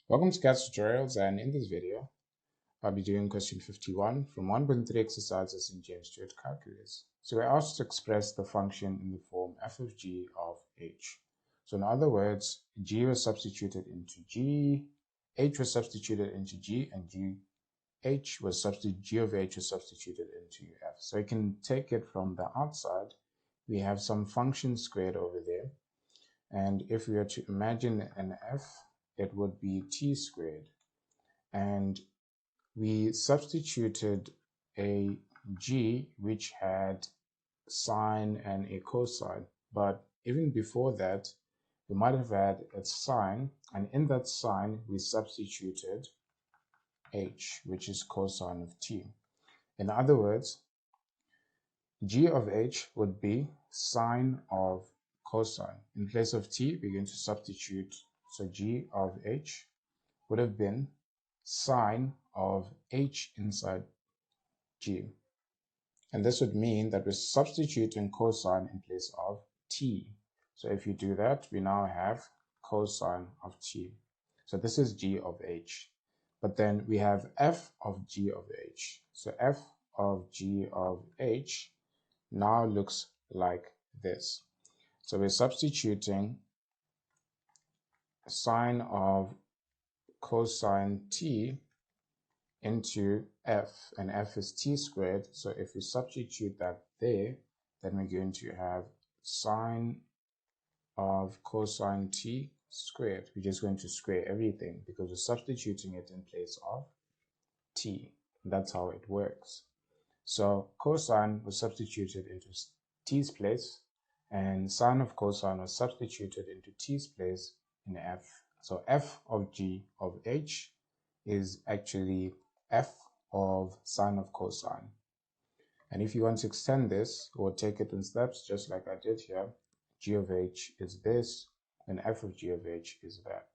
Welcome to Khetz tutorials, and in this video I'll be doing question 51 from 1.3 exercises in James Stewart calculus. So we're asked to express the function in the form f of g of h. So in other words, g was substituted into g, h was substituted into g, and g of h was substituted into f. So you can take it from the outside. We have some function squared over there, and if we were to imagine an f, it would be t squared, and we substituted a g which had sine and a cosine, but even before that we might have had a sine, and in that sine we substituted h, which is cosine of t. In other words, g of h would be sine of cosine. In place of t, we're going to substitute, so g of h would have been sine of h inside g. And this would mean that we're substituting cosine in place of t. So if you do that, we now have cosine of t. So this is g of h. But then we have f of g of h. So f of g of h now looks like this. So we're substituting sine of cosine t into f, and f is t squared. So if we substitute that there, then we're going to have sine of cosine t squared. We're just going to square everything because we're substituting it in place of t. That's how it works. So cosine was substituted into t's place, and sine of cosine was substituted into t's place in f. So f of g of h is actually f of sine of cosine. And if you want to extend this or take it in steps, just like I did here, g of h is this, and f of g of h is that.